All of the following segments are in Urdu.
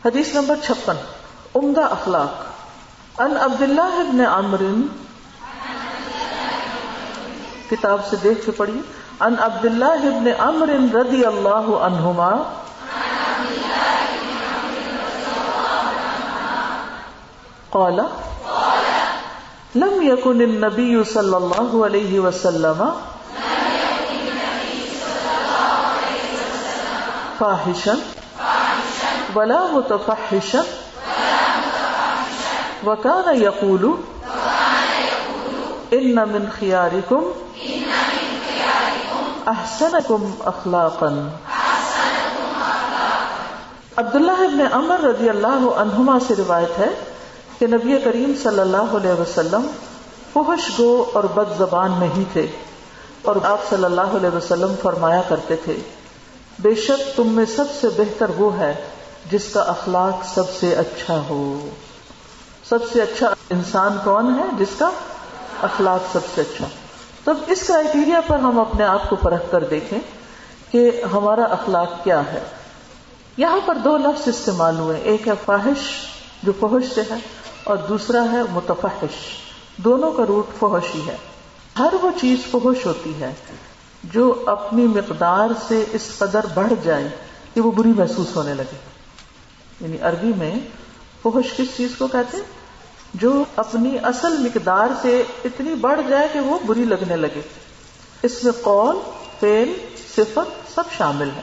حدیث نمبر 56، عمدہ اخلاق۔ ان عبداللہ ابن عمرو، کتاب سے دیکھ کے پڑھیے۔ ان عبداللہ ابن عمرو رضی اللہ عنہما قال لم يكن النبي صلى الله عليه وسلم فاحشا ولا متفحشا وكان يقول ان من خياركم احسنكم اخلاقا۔ عبداللہ ابن عمر رضی اللہ عنہما سے روایت ہے کہ نبی کریم صلی اللہ علیہ وسلم فحش گو اور بد زبان نہیں تھے، اور آپ صلی اللہ علیہ وسلم فرمایا کرتے تھے بے شک تم میں سب سے بہتر وہ ہے جس کا اخلاق سب سے اچھا ہو۔ سب سے اچھا انسان کون ہے؟ جس کا اخلاق سب سے اچھا۔ تب اس کرائیٹیریا پر ہم اپنے آپ کو پرکھ کر دیکھیں کہ ہمارا اخلاق کیا ہے۔ یہاں پر دو لفظ استعمال ہوئے، ایک ہے فاحش جو فحش سے ہے، اور دوسرا ہے متفحش۔ دونوں کا روٹ فحش ہی ہے۔ ہر وہ چیز فحش ہوتی ہے جو اپنی مقدار سے اس قدر بڑھ جائے کہ وہ بری محسوس ہونے لگے۔ یعنی عربی میں فحش کس چیز کو کہتے ہیں؟ جو اپنی اصل مقدار سے اتنی بڑھ جائے کہ وہ بری لگنے لگے۔ اس میں قول، فعل، صفت سب شامل ہے۔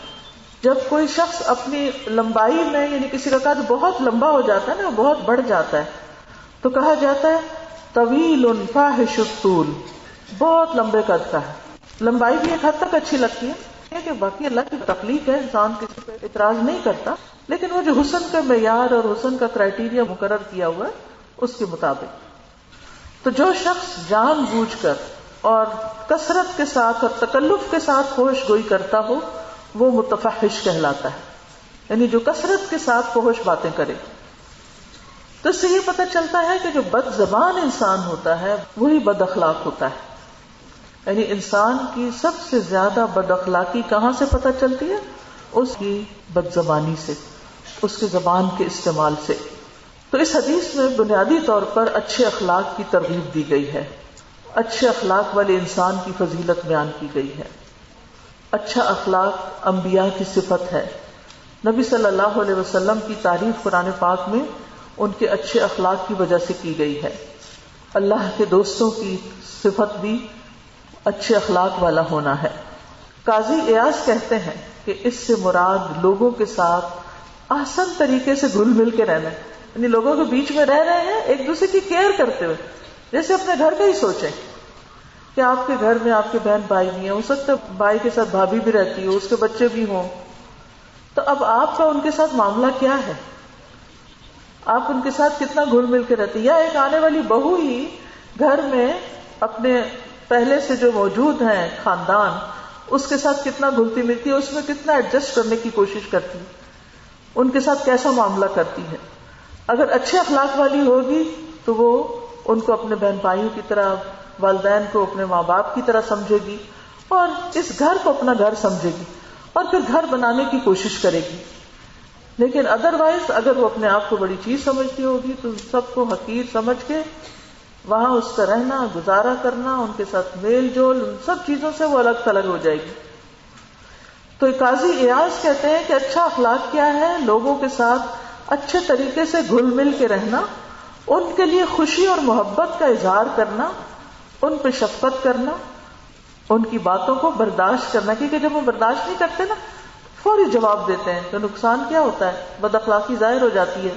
جب کوئی شخص اپنی لمبائی میں، یعنی کسی کا قد بہت لمبا ہو جاتا ہے نا، بہت بڑھ جاتا ہے، تو کہا جاتا ہے طویل فاحش الطول، بہت لمبے قد کا ہے۔ لمبائی بھی ایک حد تک اچھی لگتی ہے کہ باقی اللہ کی تخلیق ہے، انسان کسی پہ اعتراض نہیں کرتا، لیکن وہ جو حسن کا معیار اور حسن کا کرائیٹیریا مقرر کیا ہوا ہے اس کے مطابق۔ تو جو شخص جان بوجھ کر اور کثرت کے ساتھ اور تکلف کے ساتھ فحش گوئی کرتا ہو وہ متفحش کہلاتا ہے، یعنی جو کثرت کے ساتھ فحش باتیں کرے۔ تو اس سے یہ پتہ چلتا ہے کہ جو بد زبان انسان ہوتا ہے وہی بد اخلاق ہوتا ہے۔ یعنی انسان کی سب سے زیادہ بد اخلاقی کہاں سے پتہ چلتی ہے؟ اس کی بد زبانی سے، اس کے زبان کے استعمال سے۔ تو اس حدیث میں بنیادی طور پر اچھے اخلاق کی ترغیب دی گئی ہے، اچھے اخلاق والے انسان کی فضیلت بیان کی گئی ہے۔ اچھا اخلاق انبیاء کی صفت ہے۔ نبی صلی اللہ علیہ وسلم کی تعریف قرآن پاک میں ان کے اچھے اخلاق کی وجہ سے کی گئی ہے۔ اللہ کے دوستوں کی صفت بھی اچھے اخلاق والا ہونا ہے۔ قاضی ایاز کہتے ہیں کہ اس سے مراد لوگوں کے ساتھ احسن طریقے سے گھل مل کے رہنا ہے، یعنی لوگوں کے بیچ میں رہ رہے ہیں ایک دوسرے کی کیئر کرتے ہوئے، جیسے اپنے گھر کا ہی سوچیں کہ آپ کے گھر میں آپ کے بہن بھائی بھی ہیں، ہو سکتا ہے بھائی کے ساتھ بھابھی بھی رہتی ہو، اس کے بچے بھی ہوں، تو اب آپ کا ان کے ساتھ معاملہ کیا ہے؟ آپ ان کے ساتھ کتنا گھل مل کے رہتے ہیں؟ یا ایک آنے والی بہو ہی گھر میں اپنے پہلے سے جو موجود ہیں خاندان، اس کے ساتھ کتنا گھلتی ملتی ہے، اس میں کتنا ایڈجسٹ کرنے کی کوشش کرتی ہے، ان کے ساتھ کیسا معاملہ کرتی ہے۔ اگر اچھے اخلاق والی ہوگی تو وہ ان کو اپنے بہن بھائیوں کی طرح، والدین کو اپنے ماں باپ کی طرح سمجھے گی، اور اس گھر کو اپنا گھر سمجھے گی، اور پھر گھر بنانے کی کوشش کرے گی۔ لیکن ادروائز اگر وہ اپنے آپ کو بڑی چیز سمجھتی ہوگی تو سب کو حقیر سمجھ کے وہاں اس کا رہنا، گزارا کرنا، ان کے ساتھ میل جول، ان سب چیزوں سے وہ الگ تھلگ ہو جائے گی۔ تو قاضی ایاز کہتے ہیں کہ اچھا اخلاق کیا ہے؟ لوگوں کے ساتھ اچھے طریقے سے گھل مل کے رہنا، ان کے لیے خوشی اور محبت کا اظہار کرنا، ان پہ شفقت کرنا، ان کی باتوں کو برداشت کرنا، کیونکہ جب وہ برداشت نہیں کرتے نا فوری جواب دیتے ہیں تو نقصان کیا ہوتا ہے؟ بد اخلاقی ظاہر ہو جاتی ہے۔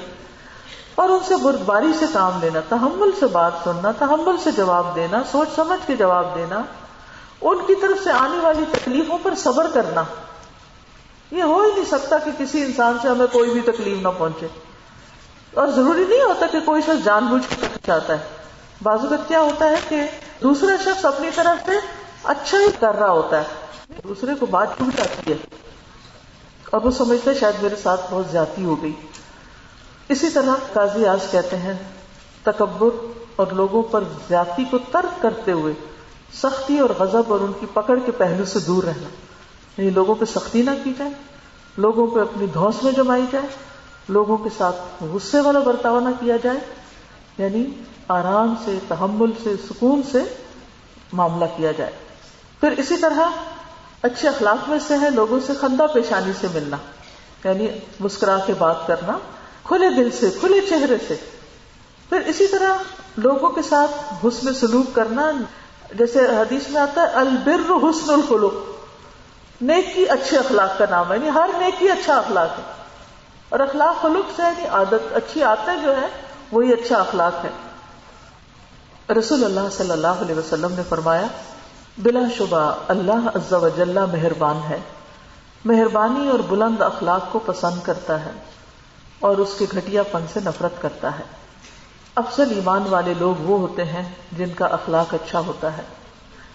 اور ان سے بردباری سے کام لینا، تحمل سے بات سننا، تحمل سے جواب دینا، سوچ سمجھ کے جواب دینا، ان کی طرف سے آنے والی تکلیفوں پر صبر کرنا۔ یہ ہو ہی نہیں سکتا کہ کسی انسان سے ہمیں کوئی بھی تکلیف نہ پہنچے، اور ضروری نہیں ہوتا کہ کوئی شخص جان بوجھ کے چاہتا ہے۔ بعض اوقات کیا ہوتا ہے کہ دوسرا شخص اپنی طرف سے اچھا ہی کر رہا ہوتا ہے، دوسرے کو بات چھوٹ جاتی ہے اور وہ سمجھتے ہیں شاید میرے ساتھ بہت زیادتی ہو گئی۔ اسی طرح قاضی ایاز کہتے ہیں تکبر اور لوگوں پر زیادتی کو ترک کرتے ہوئے سختی اور غضب اور ان کی پکڑ کے پہلو سے دور رہنا، یعنی لوگوں پہ سختی نہ کی جائے، لوگوں پہ اپنی دھوس میں جمائی جائے، لوگوں کے ساتھ غصے والا برتاؤ نہ کیا جائے، یعنی آرام سے، تحمل سے، سکون سے معاملہ کیا جائے. پھر اسی طرح اچھے اخلاق میں سے ہے لوگوں سے خندہ پیشانی سے ملنا، یعنی مسکرا کے بات کرنا، کھلے دل سے، کھلے چہرے سے. پھر اسی طرح لوگوں کے ساتھ حسن سلوک کرنا، جیسے حدیث میں آتا ہے البر حسن الخلق، نیکی اچھے اخلاق کا نام ہے، یعنی ہر نیکی اچھا اخلاق ہے. اور اخلاق خلق سے یعنی عادت، اچھی عادتیں جو ہے وہی اچھا اخلاق ہے. رسول اللہ صلی اللہ علیہ وسلم نے فرمایا بلا شبہ اللہ عز و جل مہربان ہے، مہربانی اور بلند اخلاق کو پسند کرتا ہے اور اس کے گھٹیا پن سے نفرت کرتا ہے. افضل ایمان والے لوگ وہ ہوتے ہیں جن کا اخلاق اچھا ہوتا ہے.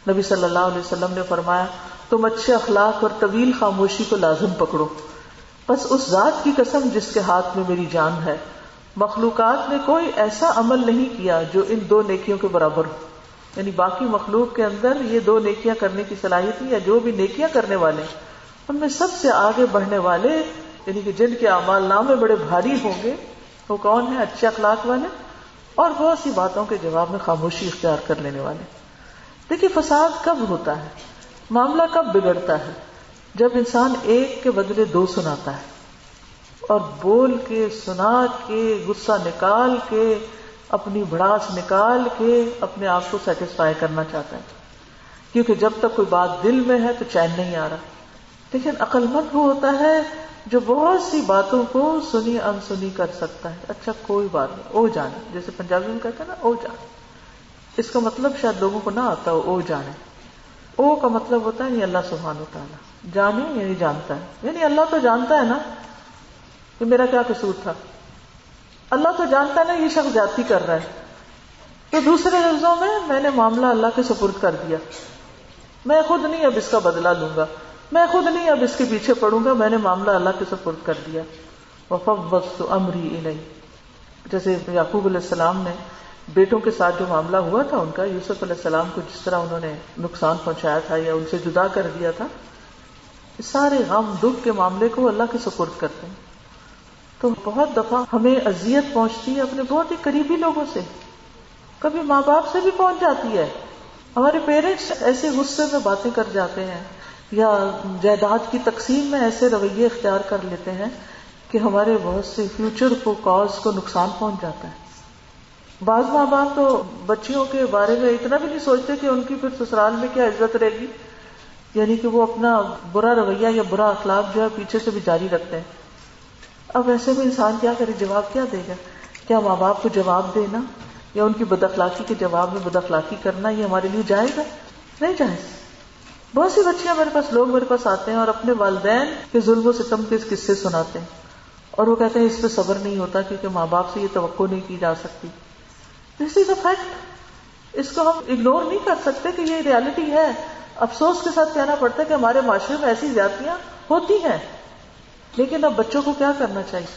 نبی صلی اللہ علیہ وسلم نے فرمایا تم اچھے اخلاق اور طویل خاموشی کو لازم پکڑو، بس اس ذات کی قسم جس کے ہاتھ میں میری جان ہے، مخلوقات نے کوئی ایسا عمل نہیں کیا جو ان دو نیکیوں کے برابر ہو. یعنی باقی مخلوق کے اندر یہ دو نیکیاں کرنے کی صلاحیت نہیں، یا جو بھی نیکیاں کرنے والے ان میں سب سے آگے بڑھنے والے، یعنی کہ جن کے اعمال نامے بڑے بھاری ہوں گے، وہ کون ہیں؟ اچھے اخلاق والے اور بہت سی باتوں کے جواب میں خاموشی اختیار کر لینے والے. دیکھیے فساد کب ہوتا ہے، معاملہ کب بگڑتا ہے؟ جب انسان ایک کے بدلے دو سناتا ہے، اور بول کے، سنا کے، غصہ نکال کے، اپنی بھڑاس نکال کے اپنے آپ کو سیٹسفائی کرنا چاہتا ہے، کیونکہ جب تک کوئی بات دل میں ہے تو چین نہیں آ رہا. لیکن عقل مند وہ ہوتا ہے جو بہت سی باتوں کو سنی انسنی کر سکتا ہے. اچھا کوئی بات نہیں، او جانے، جیسے پنجابی میں کہتے ہیں نا او جانے. اس کا مطلب شاید لوگوں کو نہ آتا ہو، او جانے. او کا مطلب ہوتا ہے یعنی اللہ سبحانہ و تعالیٰ، جانے یعنی جانتا ہے، یعنی اللہ تو جانتا ہے نا کہ میرا کیا قصور تھا. اللہ تو جانتا ہے نا یہ شخص زیادتی کر رہا ہے، تو دوسرے لفظوں میں نے معاملہ اللہ کے سپرد کر دیا. میں خود نہیں اب اس کا بدلہ لوں گا، میں خود نہیں اب اس کے پیچھے پڑوں گا، میں نے معاملہ اللہ کے سپرد کر دیا. وَفَوَّضْتُ أَمْرِي إِلَيْهِ. جیسے یعقوب علیہ السلام نے بیٹوں کے ساتھ جو معاملہ ہوا تھا ان کا، یوسف علیہ السلام کو جس طرح انہوں نے نقصان پہنچایا تھا یا ان سے جدا کر دیا تھا، سارے غم دکھ کے معاملے کو اللہ کے سپرد کرتے ہیں. تو بہت دفعہ ہمیں اذیت پہنچتی ہے اپنے بہت ہی قریبی لوگوں سے، کبھی ماں باپ سے بھی پہنچ جاتی ہے. ہمارے پیرنٹس ایسے غصے میں باتیں کر جاتے ہیں یا جائیداد کی تقسیم میں ایسے رویے اختیار کر لیتے ہیں کہ ہمارے بہت سے فیوچر کو، کاز کو نقصان پہنچ جاتا ہے. بعض ماں باپ تو بچیوں کے بارے میں اتنا بھی نہیں سوچتے کہ ان کی پھر سسرال میں کیا عزت رہے گی، یعنی کہ وہ اپنا برا رویہ یا برا اخلاق جو ہے پیچھے سے بھی جاری رکھتے ہیں. اب ایسے میں انسان کیا کرے، جواب کیا دے گا؟ کیا ماں باپ کو جواب دینا یا ان کی بد اخلاقی کے جواب میں بد اخلاقی کرنا یہ ہمارے لیے جائز ہے؟ نہیں جائز. بہت سی بچیاں لوگ میرے پاس آتے ہیں اور اپنے والدین کے ظلم و ستم کے قصے سناتے ہیں، اور وہ کہتے ہیں اس پہ صبر نہیں ہوتا کیونکہ ماں باپ سے یہ توقع نہیں کی جا سکتی. دس از اے فیکٹ، اس کو ہم اگنور نہیں کر سکتے کہ یہ ریالٹی ہے. افسوس کے ساتھ کہنا پڑتا ہے کہ ہمارے معاشرے میں ایسی زیادتیاں ہوتی ہیں. لیکن اب بچوں کو کیا کرنا چاہیے؟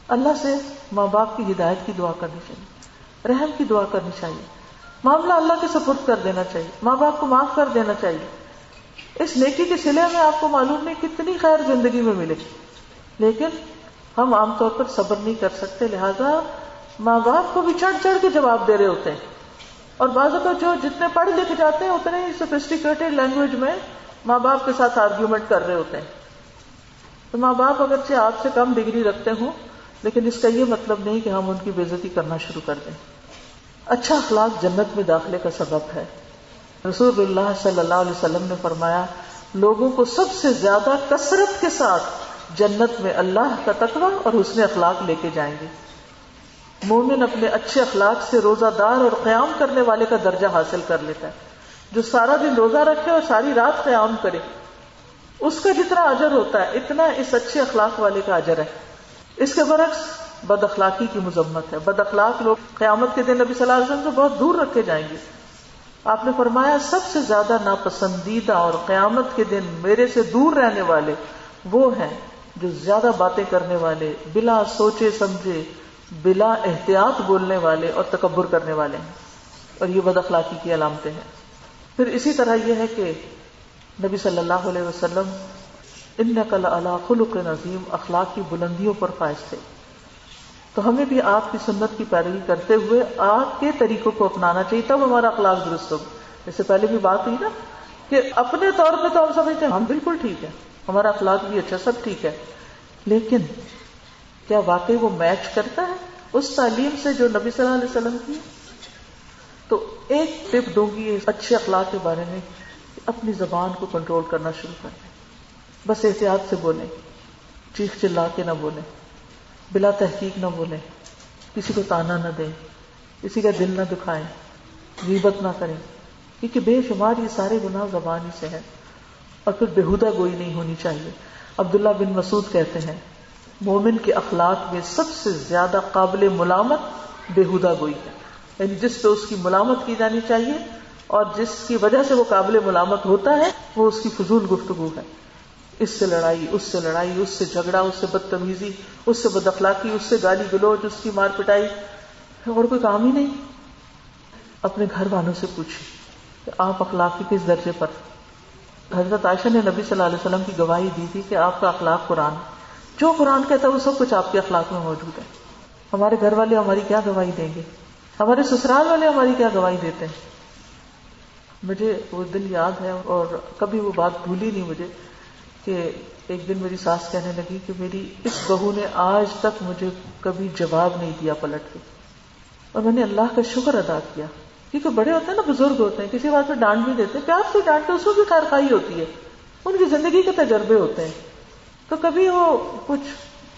اللہ سے ماں باپ کی ہدایت کی دعا کرنی چاہیے، رحم کی دعا کرنی چاہیے، معاملہ اللہ کے سپرد کر دینا چاہیے، ماں باپ کو معاف کر دینا چاہیے. اس نیکی کے صلے میں آپ کو معلوم نہیں کتنی خیر زندگی میں ملے گی، لیکن ہم عام طور پر صبر نہیں کر سکتے، لہذا ماں باپ کو بھی چڑھ چڑھ کے جواب دے رہے ہوتے ہیں. اور بعض اوقات جو جتنے پڑھ لکھ جاتے ہیں اتنے ہی سوفسٹیکیٹڈ لینگویج میں ماں باپ کے ساتھ آرگیومنٹ کر رہے ہوتے ہیں. تو ماں باپ اگرچہ آپ سے کم ڈگری رکھتے ہوں لیکن اس کا یہ مطلب نہیں کہ ہم ان کی بے عزتی کرنا شروع کر دیں. اچھا اخلاق جنت میں داخلے کا سبب ہے. رسول اللہ صلی اللہ علیہ وسلم نے فرمایا لوگوں کو سب سے زیادہ کثرت کے ساتھ جنت میں اللہ کا تقویٰ اور حسن اخلاق لے کے جائیں گے. مومن اپنے اچھے اخلاق سے روزہ دار اور قیام کرنے والے کا درجہ حاصل کر لیتا ہے. جو سارا دن روزہ رکھے اور ساری رات قیام کرے، اس کا جتنا اجر ہوتا ہے اتنا اس اچھے اخلاق والے کا اجر ہے. اس کے برعکس بد اخلاقی کی مذمت ہے. بد اخلاق لوگ قیامت کے دن نبی صلی اللہ علیہ وسلم سے بہت دور رکھے جائیں گے. آپ نے فرمایا سب سے زیادہ ناپسندیدہ اور قیامت کے دن میرے سے دور رہنے والے وہ ہیں جو زیادہ باتیں کرنے والے، بلا سوچے سمجھے، بلا احتیاط بولنے والے اور تکبر کرنے والے ہیں. اور یہ بد اخلاقی کی علامتیں ہیں. پھر اسی طرح یہ ہے کہ نبی صلی اللہ علیہ وسلم انک لعلی خلق عظیم، اخلاق کی بلندیوں پر فائز تھے. تو ہمیں بھی آپ کی سنت کی پیروی کرتے ہوئے آپ کے طریقوں کو اپنانا چاہیے، تب ہمارا اخلاق درست ہوگا. جیسے پہلے بھی بات ہوئی نا کہ اپنے طور پہ تو ہم سمجھتے ہیں ہم بالکل ٹھیک ہے، ہمارا اخلاق بھی اچھا، سب ٹھیک ہے، لیکن کیا واقعی وہ میچ کرتا ہے اس تعلیم سے جو نبی صلی اللہ علیہ وسلم کی؟ تو ایک ٹپ دوں گی اچھے اخلاق کے بارے میں، اپنی زبان کو کنٹرول کرنا شروع کر دیں. بس احتیاط سے بولیں، چیخ چلا کے نہ بولیں، بلا تحقیق نہ بولیں، کسی کو تانا نہ دیں، کسی کا دل نہ دکھائیں، غیبت نہ کریں، کیونکہ بے شمار یہ سارے گناہ زبان ہی سے ہیں. اور پھر بےہودہ گوئی نہیں ہونی چاہیے. عبداللہ بن مسعود کہتے ہیں مومن کے اخلاق میں سب سے زیادہ قابل ملامت بےہودہ گوئی ہے، یعنی جس پہ اس کی ملامت کی جانی چاہیے اور جس کی وجہ سے وہ قابل ملامت ہوتا ہے وہ اس کی فضول گفتگو ہے. اس سے لڑائی، اس سے لڑائی، اس سے جھگڑا، اس سے بدتمیزی، اس سے بد اخلاقی، اس سے گالی گلوچ، اس کی مار پٹائی، اور کوئی کام ہی نہیں. اپنے گھر والوں سے پوچھیں کہ آپ اخلاق کے کس درجے پر. حضرت عائشہ نے نبی صلی اللہ علیہ وسلم کی گواہی دی تھی کہ آپ کا اخلاق قرآن، جو قرآن کہتا ہے وہ سب کچھ آپ کے اخلاق میں موجود ہے. ہمارے گھر والے ہماری کیا گواہی دیں گے؟ ہمارے سسرال والے ہماری کیا گواہی دیتے ہیں؟ مجھے وہ دن یاد ہے اور کبھی وہ بات بھولی نہیں مجھے کہ ایک دن میری ساس کہنے لگی کہ میری اس بہو نے آج تک مجھے کبھی جواب نہیں دیا پلٹ کے. اور میں نے اللہ کا شکر ادا کیا، کیونکہ بڑے ہوتے ہیں نا، بزرگ ہوتے ہیں، کسی بات پہ ڈانٹ بھی دیتے ہیں، پیار سے ڈانٹتے، اس میں بھی خیر خواہی ہوتی ہے، ان کی زندگی کے تجربے ہوتے ہیں. تو کبھی وہ کچھ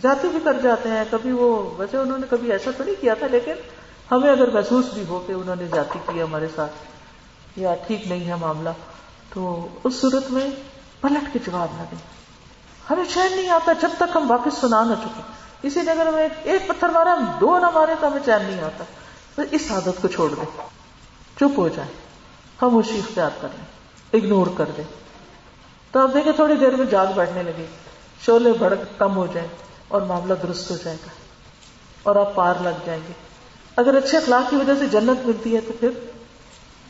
جاتی بھی کر جاتے ہیں، کبھی وہ ویسے انہوں نے کبھی ایسا تو نہیں کیا تھا، لیکن ہمیں اگر محسوس بھی ہو کہ انہوں نے جاتی کی ہمارے ساتھ یا ٹھیک نہیں ہے معاملہ، تو اس صورت میں پلٹ کے جواب نہ دیں. ہمیں چین نہیں آتا جب تک ہم واپس سنا نہ چکے. کسی نے اگر ہمیں ایک پتھر مارا، ہم دو نہ مارے تو ہمیں چین نہیں آتا. تو اس عادت کو چھوڑ دیں، چپ ہو جائیں، خاموشی اختیار کر لیں، اگنور کر دیں. تو آپ دیکھیں تھوڑی دیر میں جاگ بیٹھنے لگے، شعلے بھڑک کم ہو جائیں اور معاملہ درست ہو جائے گا اور آپ پار لگ جائیں گے. اگر اچھے اخلاق کی وجہ سے جنت ملتی ہے تو پھر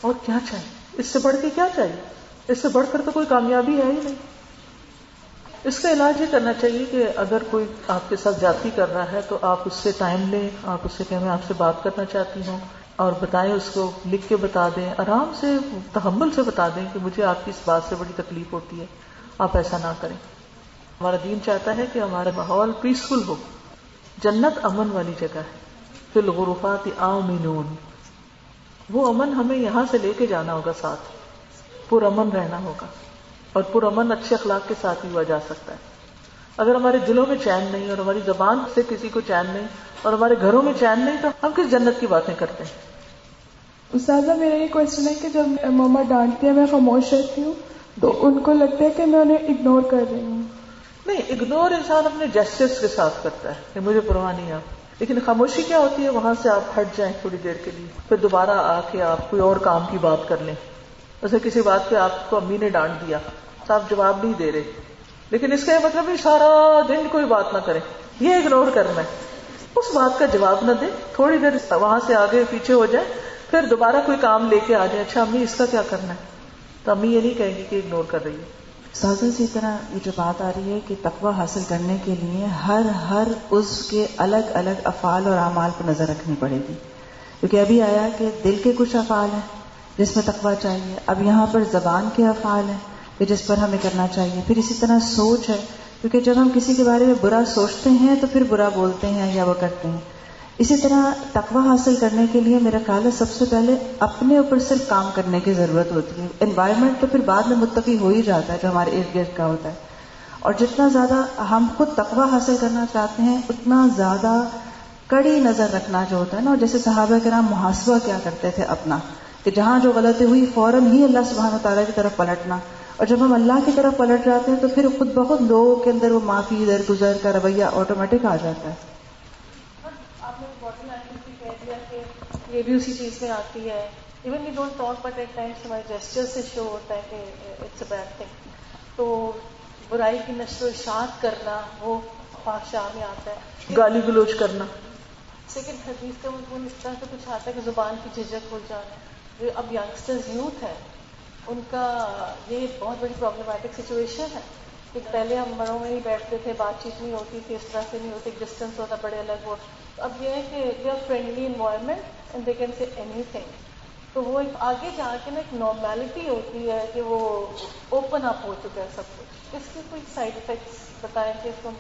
اور کیا چاہیے؟ اس سے بڑھ کے کیا چاہیے؟ اس سے بڑھ کر تو کوئی کامیابی ہے ہی نہیں. اس کا علاج یہ کرنا چاہیے کہ اگر کوئی آپ کے ساتھ زیادتی کر رہا ہے تو آپ اس سے ٹائم لیں، آپ اس سے کہیں میں آپ سے بات کرنا چاہتی ہوں، اور بتائیں، اس کو لکھ کے بتا دیں، آرام سے تحمل سے بتا دیں کہ مجھے آپ کی اس بات سے بڑی تکلیف ہوتی ہے، آپ ایسا نہ کریں. ہمارا دین چاہتا ہے کہ ہمارا ماحول پیسفل ہو. جنت امن والی جگہ ہے. فی الغرفات آمنون، وہ امن ہمیں یہاں سے لے کے جانا ہوگا، ساتھ پرامن رہنا ہوگا. اور پرامن اچھے اخلاق کے ساتھ ہی ہوا جا سکتا ہے. اگر ہمارے دلوں میں چین نہیں اور ہماری زبان سے کسی کو چین نہیں اور ہمارے گھروں میں چین نہیں تو ہم کس جنت کی باتیں کرتے ہیں؟ استاذہ میرا یہ کوشچن ہے کہ جب ماما ڈانٹتی ہے میں خاموش رہتی ہوں تو ان کو لگتا ہے کہ میں انہیں اگنور کر رہی ہوں. نہیں، اگنور انسان اپنے جسٹس کے ساتھ کرتا ہے کہ مجھے پرواہ نہیں ہے. لیکن خاموشی کیا ہوتی ہے؟ وہاں سے آپ ہٹ جائیں تھوڑی دیر کے لیے، پھر دوبارہ آ کے آپ کوئی اور کام کی بات کر لیں. جیسے کسی بات پہ آپ کو امی نے ڈانٹ دیا تو آپ جواب نہیں دے رہے، لیکن اس کا یہ مطلب ہے سارا دن کوئی بات نہ کریں، یہ اگنور کرنا ہے. اس بات کا جواب نہ دیں، تھوڑی دیر وہاں سے آگے پیچھے ہو جائیں، پھر دوبارہ کوئی کام لے کے آ جائیں. اچھا امی اس کا کیا کرنا ہے؟ تو امی یہ نہیں کہیں گی کہ اگنور کر رہی ہے. سازا اسی طرح یہ جو بات آ رہی ہے کہ تقوی حاصل کرنے کے لیے ہر اس کے الگ الگ افعال اور اعمال پر نظر رکھنی پڑے گی، کیونکہ ابھی آیا کہ دل کے کچھ افعال ہیں جس میں تقوی چاہیے، اب یہاں پر زبان کے افعال ہیں کہ جس پر ہمیں کرنا چاہیے، پھر اسی طرح سوچ ہے، کیونکہ جب ہم کسی کے بارے میں برا سوچتے ہیں تو پھر برا بولتے ہیں یا وہ کرتے ہیں. اسی طرح تقوی حاصل کرنے کے لیے میرا خیال ہے سب سے پہلے اپنے اوپر صرف کام کرنے کی ضرورت ہوتی ہے. انوائرمنٹ تو پھر بعد میں متقی ہو ہی جاتا ہے جو ہمارے ارد گرد کا ہوتا ہے، اور جتنا زیادہ ہم خود تقوی حاصل کرنا چاہتے ہیں اتنا زیادہ کڑی نظر رکھنا جو ہوتا ہے نا. اور جیسے صحابہ کرام محاسبہ کیا کرتے تھے اپنا، کہ جہاں جو غلطی ہوئی فوراً ہی اللہ سبحانہ وتعالیٰ کی طرف پلٹنا، اور جب ہم اللہ کی طرف پلٹ جاتے ہیں تو پھر خود بخود لوگوں کے اندر وہ معافی درگزر کا رویہ آٹومیٹک آ جاتا ہے. آپ نے باٹل لینگویج بھی کہہ دیا کہ یہ بھی اسی چیز میں آتی ہے. Even we don't talk but at times ہمارے جیسچر سے شو ہوتا ہے کہ اٹس اے بیڈ تھنگ. تو برائی کی نشر و اشاعت کرنا وہ فحشاء میں آتا ہے. گالی گلوچ کرنا. سیکنڈ حدیث کا مضمون اس طرح سے کچھ آتا ہے کہ زبان کی جھجک ہو جانا. جو اب یگسٹرز یوتھ ہے ان کا یہ بہت بڑی پرابلمٹک سچویشن ہے ایک پہلے ہم بڑوں میں ہی بیٹھتے تھے، بات چیت نہیں ہوتی تھی، اس طرح سے نہیں ہوتی، ڈسٹینس ہوتا بڑے الگ ہو. اب یہ ہے کہ they are friendly environment and they can say اینی تھنگ. تو وہ ایک آگے جا کے نا ایک نارمیلٹی ہوتی ہے کہ وہ اوپن اپ ہو چکا ہے سب کچھ. اس کے کوئی سائڈ افیکٹس بتائیں کہ اس کو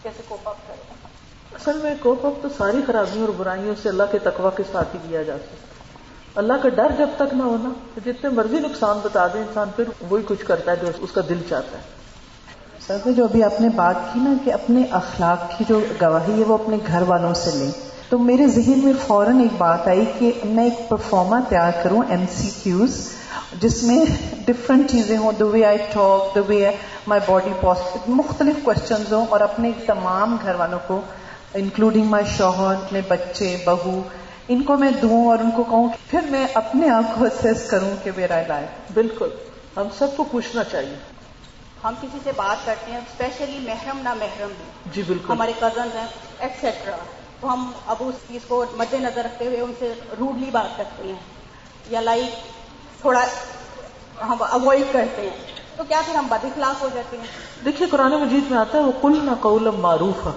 کیسے کوپ اپ کریں. اصل میں کوپ اپ تو ساری خرابیوں اور برائیوں سے اللہ کے تقوی کے ساتھ ہی کیا جا سکتا ہے. اللہ کا ڈر جب تک نہ ہونا تو جتنے مرضی نقصان بتا دے انسان پھر وہی کچھ کرتا ہے جو اس کا دل چاہتا ہے. سر جو ابھی آپ نے بات کی نا کہ اپنے اخلاق کی جو گواہی ہے وہ اپنے گھر والوں سے لیں، تو میرے ذہن میں فوراً ایک بات آئی کہ میں ایک پرفارما تیار کروں MCQs جس میں ڈفرینٹ چیزیں ہوں، the way I talk, the way my body posture, مختلف کوشچنز ہوں، اور اپنے تمام گھر والوں کو انکلوڈنگ مائی شوہر، اپنے بچے، بہو، ان کو میں دوں اور ان کو کہوں، پھر میں اپنے آپ کو اسیس کروں کہ ویئر آئی لائک. بالکل ہم سب کو پوچھنا چاہیے. ہم کسی سے بات کرتے ہیں اسپیشلی محرم نہ محرم بھی، جی بالکل. ہمارے کزنز ہیں ایٹسیٹرا، تو ہم اب اس چیز کو مد نظر رکھتے ہوئے ان سے روڈلی بات کرتے ہیں یا لائک تھوڑا ہم اوائڈ کرتے ہیں، تو کیا پھر ہم بد اخلاق ہو جاتے ہیں؟ دیکھیے قرآن مجید میں آتا ہے وَقُلْنَا قَوْلًا مَعْرُوفًا،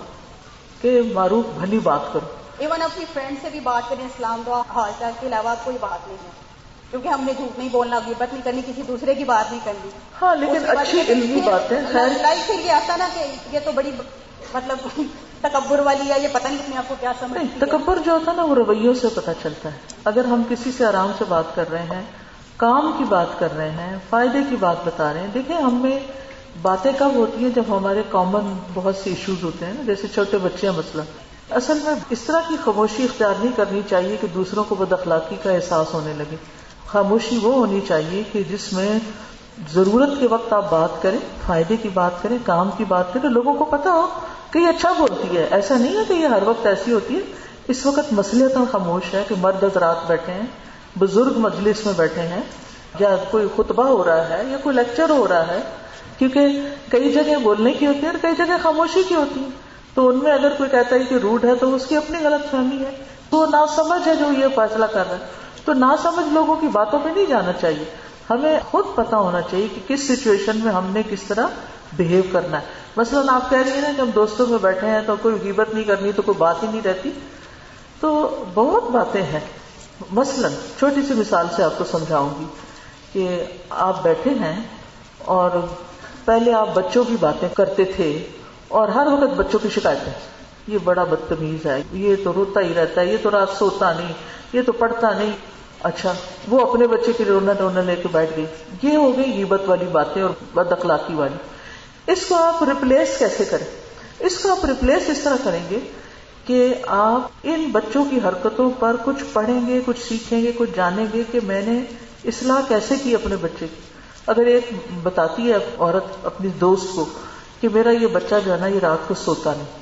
کہ معروف بھلی بات کرو. ایون اپنی فرینڈ سے بھی بات کریں اسلام دعا حال چال کے علاوہ کوئی بات نہیں ہے، کیونکہ ہم نے جھوٹ نہیں بولنا، غیبت نہیں کرنی، کسی دوسرے کی بات نہیں کرنی. ہاں لیکن اچھی علمی باتیں خیر. لائف پھر یہ آتا نا کہ یہ تو بڑی مطلب تکبر والی ہے، یہ پتہ نہیں اپنے آپ کو کیا سمجھتی ہے. تکبر جو ہوتا ہے نا وہ رویوں سے پتہ چلتا ہے. اگر ہم کسی سے آرام سے بات کر رہے ہیں، کام کی بات کر رہے ہیں، فائدے کی بات بتا رہے ہیں. دیکھیں ہم میں باتیں کب ہوتی ہیں جب ہمارے کامن بہت سے ایشوز ہوتے ہیں نا، جیسے چھوٹے بچے ہیں مثلا. اصل میں اس طرح کی خاموشی اختیار نہیں کرنی چاہیے کہ دوسروں کو بد اخلاقی کا احساس ہونے لگے. خاموشی وہ ہونی چاہیے کہ جس میں ضرورت کے وقت آپ بات کریں، فائدے کی بات کریں، کام کی بات کریں، لوگوں کو پتا ہو کہ یہ اچھا بولتی ہے. ایسا نہیں ہے کہ یہ ہر وقت ایسی ہوتی ہے. اس وقت مصلحتاً خاموش ہے کہ مرد حضرات بیٹھے ہیں، بزرگ مجلس میں بیٹھے ہیں، یا کوئی خطبہ ہو رہا ہے یا کوئی لیکچر ہو رہا ہے، کیونکہ کئی جگہ بولنے کی ہوتی ہے اور کئی جگہ خاموشی کی ہوتی ہے. تو ان میں اگر کوئی کہتا ہے کہ روڈ ہے تو اس کی اپنی غلط فہمی ہے، تو ناسمجھ ہے جو یہ فیصلہ کر رہا ہے. تو ناسمجھ لوگوں کی باتوں پہ نہیں جانا چاہیے. ہمیں خود پتا ہونا چاہیے کہ کس سچویشن میں ہم نے کس طرح بہیو کرنا ہے. مثلاً آپ کہہ رہی ہیں نا کہ ہم دوستوں میں بیٹھے ہیں تو کوئی غیبت نہیں کرنی، تو کوئی بات ہی نہیں رہتی. تو بہت باتیں ہیں. مثلاً چھوٹی سی مثال سے آپ کو سمجھاؤں گی کہ آپ بیٹھے ہیں اور پہلے آپ بچوں کی باتیں کرتے تھے اور ہر وقت بچوں کی شکایتیں، یہ بڑا بدتمیز ہے، یہ تو روتا ہی رہتا ہے، یہ تو رات سوتا نہیں، یہ تو پڑھتا نہیں. اچھا وہ اپنے بچے کی رونا لے کے بیٹھ گئی. یہ ہو گئی غیبت والی باتیں اور بد اخلاقی والی. اس کو آپ ریپلیس کیسے کریں؟ اس کو آپ ریپلیس اس طرح کریں گے کہ آپ ان بچوں کی حرکتوں پر کچھ پڑھیں گے، کچھ سیکھیں گے، کچھ جانیں گے کہ میں نے اصلاح کیسے کی اپنے بچے کی. اگر ایک بتاتی ہے عورت اپنی دوست کو کہ میرا یہ بچہ جو ہے نا یہ رات کو سوتا نہیں،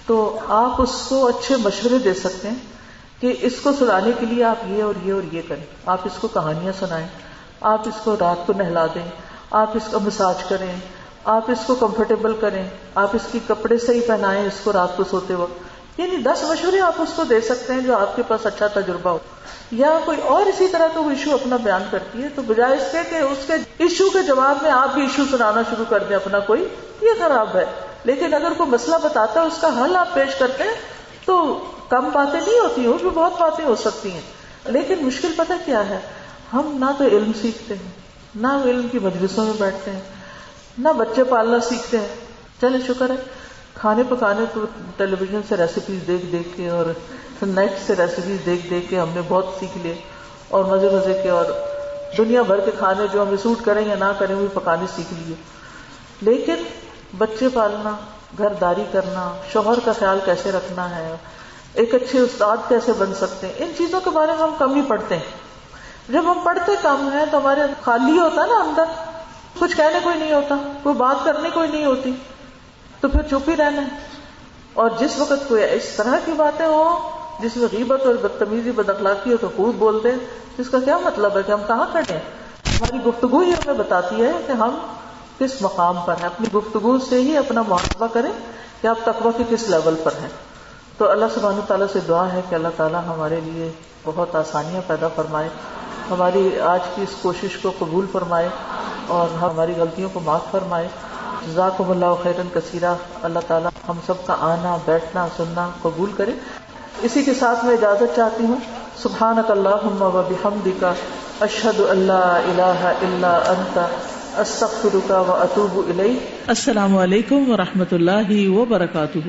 تو آپ اس کو اچھے مشورے دے سکتے ہیں کہ اس کو سلانے کے لیے آپ یہ اور یہ اور یہ کریں. آپ اس کو کہانیاں سنائیں، آپ اس کو رات کو نہلا دیں، آپ اس کا مساج کریں، آپ اس کو کمفرٹیبل کریں، آپ اس کی کپڑے صحیح پہنائیں اس کو رات کو سوتے وقت. یعنی 10 مشورے آپ اس کو دے سکتے ہیں جو آپ کے پاس اچھا تجربہ ہو. یا کوئی اور اسی طرح کا ایشو اپنا بیان کرتی ہے، تو بجائے اس کے کہ اس کے ایشو کے جواب میں آپ بھی ایشو سنانا شروع کر دیں اپنا کوئی، یہ خراب ہے. لیکن اگر کوئی مسئلہ بتاتا ہے اس کا حل آپ پیش کرتے ہیں تو کم باتیں نہیں ہوتی ہیں، اس میں بہت باتیں ہو سکتی ہیں. لیکن مشکل پتہ کیا ہے، ہم نہ تو علم سیکھتے ہیں، نہ علم کی مجلسوں میں بیٹھتے ہیں، نہ بچے پالنا سیکھتے ہیں. چلے شکر ہے کھانے پکانے تو ٹیلی ویژن سے ریسیپیز دیکھ دیکھ کے اور نیٹ سے ریسیپیز دیکھ دیکھ کے ہم نے بہت سیکھ لیے اور مزے کے اور دنیا بھر کے کھانے جو ہمیں سوٹ کریں یا نہ کریں وہ پکانے سیکھ لیے. لیکن بچے پالنا، گھر داری کرنا، شوہر کا خیال کیسے رکھنا ہے، ایک اچھے استاد کیسے بن سکتے ہیں، ان چیزوں کے بارے میں ہم کم ہی پڑھتے ہیں. جب ہم پڑھتے کم ہیں تو ہمارے خالی ہوتا ہے نا اندر، کچھ کہنے کوئی نہیں ہوتا، کوئی بات کرنے کوئی نہیں ہوتی، تو پھر چپ ہی رہنا ہے. اور جس وقت کوئی اس طرح کی باتیں ہوں جس میں غیبت اور بدتمیزی بد اخلاقی ہو تو خوب بولتے ہیں، جس کا کیا مطلب ہے کہ ہم کہاں کھڑے ہیں. ہماری گفتگو ہی ہمیں بتاتی ہے کہ ہم کس مقام پر ہیں. اپنی گفتگو سے ہی اپنا محاسبہ کریں کہ آپ تقویٰ کے کس لیول پر ہیں. تو اللہ سبحانہ تعالیٰ سے دعا ہے کہ اللہ تعالیٰ ہمارے لیے بہت آسانیاں پیدا فرمائے، ہماری آج کی اس کوشش کو قبول فرمائے اور ہماری غلطیوں کو معاف فرمائے. جزاکم اللہ خیرا کثیرا. اللہ تعالی ہم سب کا آنا بیٹھنا سننا قبول کرے. اسی کے ساتھ میں اجازت چاہتی ہوں. سبحانک اللہم و بحمدک اشہد ان لا الہ الا انت استغفرک و اتوب الیک. السلام علیکم و رحمۃ اللہ وبرکاتہ.